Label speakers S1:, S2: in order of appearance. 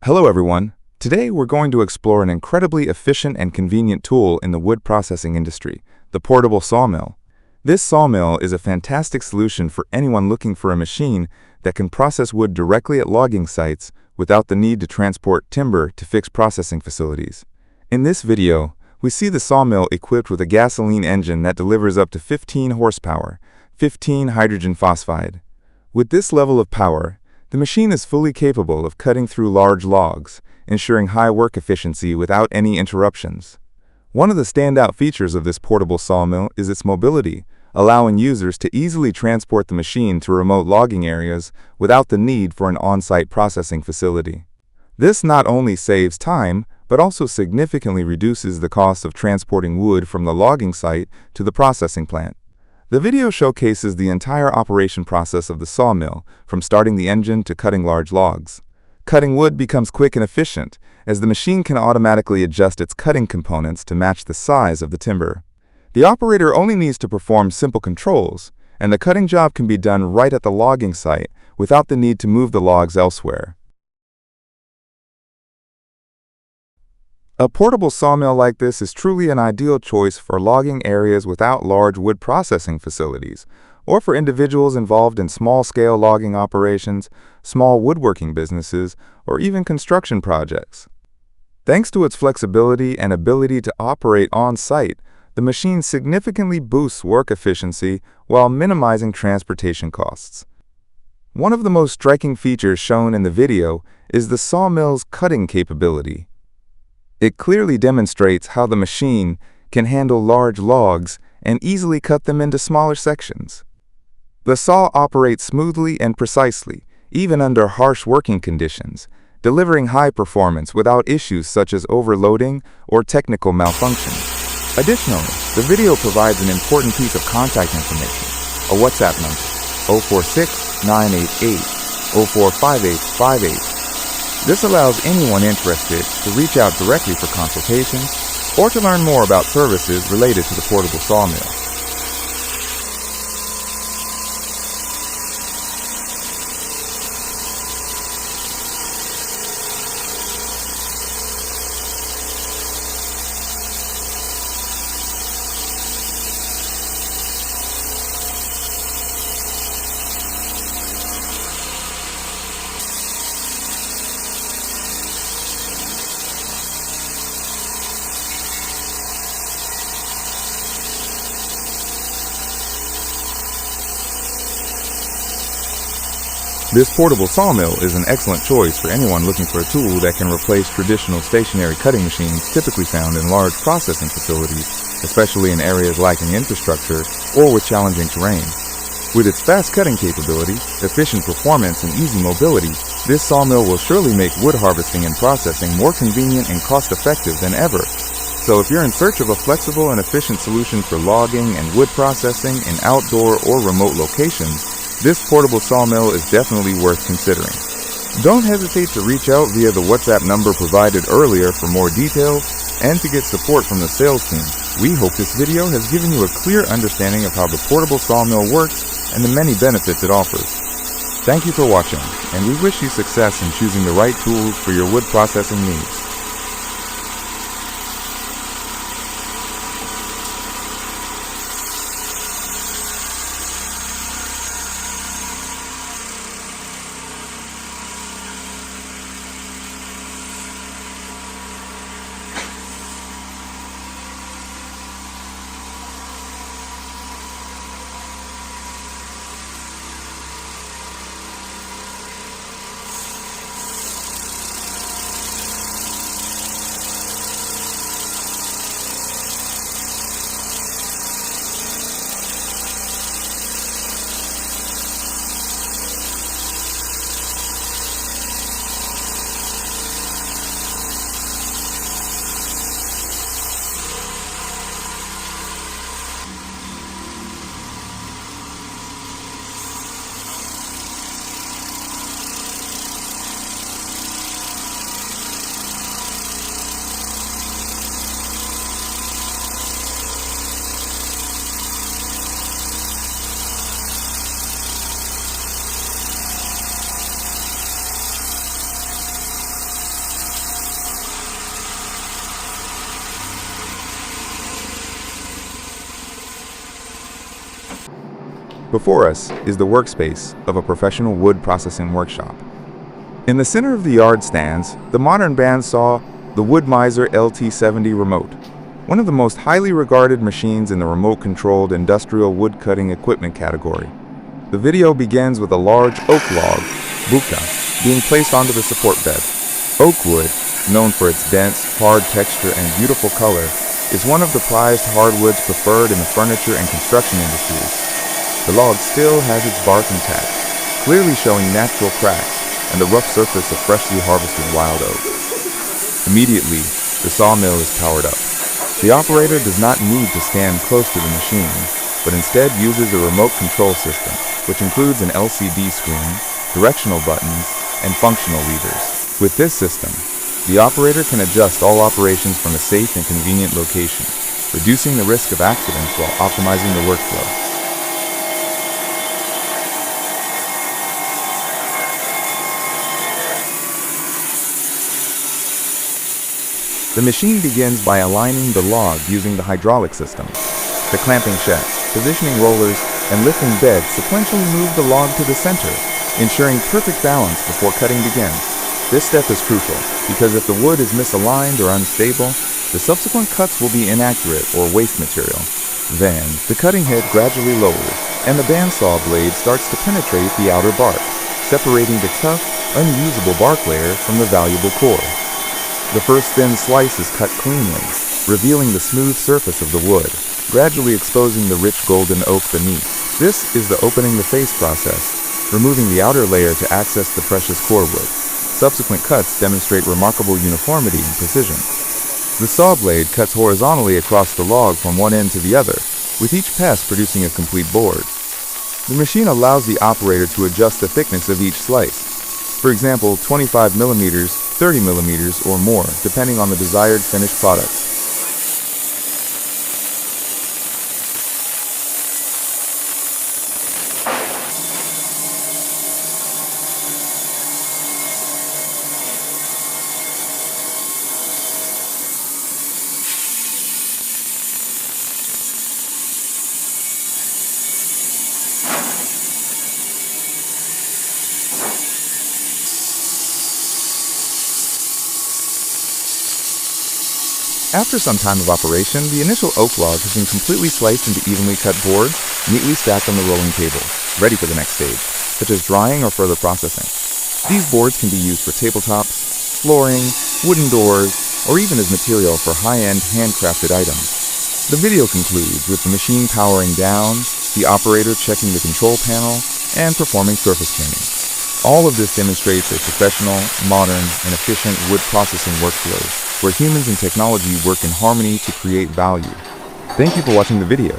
S1: Hello everyone. Today we're going to explore an incredibly efficient and convenient tool in the wood processing industry, the portable sawmill. This sawmill is a fantastic solution for anyone looking for a machine that can process wood directly at logging sites without the need to transport timber to fixed processing facilities. In this video, we see the sawmill equipped with a gasoline engine that delivers up to 15 horsepower, 15 hydrogen phosphide. With this level of power, the machine is fully capable of cutting through large logs, ensuring high work efficiency without any interruptions. One of the standout features of this portable sawmill is its mobility, allowing users to easily transport the machine to remote logging areas without the need for an on-site processing facility. This not only saves time, but also significantly reduces the cost of transporting wood from the logging site to the processing plant. The video showcases the entire operation process of the sawmill, from starting the engine to cutting large logs. Cutting wood becomes quick and efficient, as the machine can automatically adjust its cutting components to match the size of the timber. The operator only needs to perform simple controls, and the cutting job can be done right at the logging site without the need to move the logs elsewhere. A portable sawmill like this is truly an ideal choice for logging areas without large wood processing facilities, or for individuals involved in small-scale logging operations, small woodworking businesses, or even construction projects. Thanks to its flexibility and ability to operate on-site, the machine significantly boosts work efficiency while minimizing transportation costs. One of the most striking features shown in the video is the sawmill's cutting capability. It clearly demonstrates how the machine can handle large logs and easily cut them into smaller sections. The saw operates smoothly and precisely, even under harsh working conditions, delivering high performance without issues such as overloading or technical malfunction. Additionally, the video provides an important piece of contact information, a WhatsApp number, 046-988-045858. This allows anyone interested to reach out directly for consultations or to learn more about services related to the portable sawmill. This portable sawmill is an excellent choice for anyone looking for a tool that can replace traditional stationary cutting machines typically found in large processing facilities, especially in areas lacking infrastructure or with challenging terrain. With its fast cutting capability, efficient performance, and easy mobility, this sawmill will surely make wood harvesting and processing more convenient and cost-effective than ever. So if you're in search of a flexible and efficient solution for logging and wood processing in outdoor or remote locations, this portable sawmill is definitely worth considering. Don't hesitate to reach out via the WhatsApp number provided earlier for more details and to get support from the sales team. We hope this video has given you a clear understanding of how the portable sawmill works and the many benefits it offers. Thank you for watching, and we wish you success in choosing the right tools for your wood processing needs. Before us is the workspace of a professional wood processing workshop. In the center of the yard stands the modern bandsaw, the Wood-Mizer LT70 Remote, one of the most highly regarded machines in the remote-controlled industrial wood-cutting equipment category. The video begins with a large oak log, buka, being placed onto the support bed. Oak wood, known for its dense, hard texture and beautiful color, is one of the prized hardwoods preferred in the furniture and construction industries. The log still has its bark intact, clearly showing natural cracks and the rough surface of freshly harvested wild oak. Immediately, the sawmill is powered up. The operator does not need to stand close to the machine, but instead uses a remote control system, which includes an LCD screen, directional buttons, and functional levers. With this system, the operator can adjust all operations from a safe and convenient location, reducing the risk of accidents while optimizing the workflow. The machine begins by aligning the log using the hydraulic system. The clamping shafts, positioning rollers, and lifting beds sequentially move the log to the center, ensuring perfect balance before cutting begins. This step is crucial because if the wood is misaligned or unstable, the subsequent cuts will be inaccurate or waste material. Then, the cutting head gradually lowers, and the bandsaw blade starts to penetrate the outer bark, separating the tough, unusable bark layer from the valuable core. The first thin slice is cut cleanly, revealing the smooth surface of the wood, gradually exposing the rich golden oak beneath. This is the opening the face process, removing the outer layer to access the precious core wood. Subsequent cuts demonstrate remarkable uniformity and precision. The saw blade cuts horizontally across the log from one end to the other, with each pass producing a complete board. The machine allows the operator to adjust the thickness of each slice. For example, 25 millimeters, 30 millimeters, or more, depending on the desired finished product. After some time of operation, the initial oak log has been completely sliced into evenly cut boards, neatly stacked on the rolling table, ready for the next stage, such as drying or further processing. These boards can be used for tabletops, flooring, wooden doors, or even as material for high-end handcrafted items. The video concludes with the machine powering down, the operator checking the control panel, and performing surface cleaning. All of this demonstrates a professional, modern, and efficient wood processing workflow, where humans and technology work in harmony to create value. Thank you for watching the video.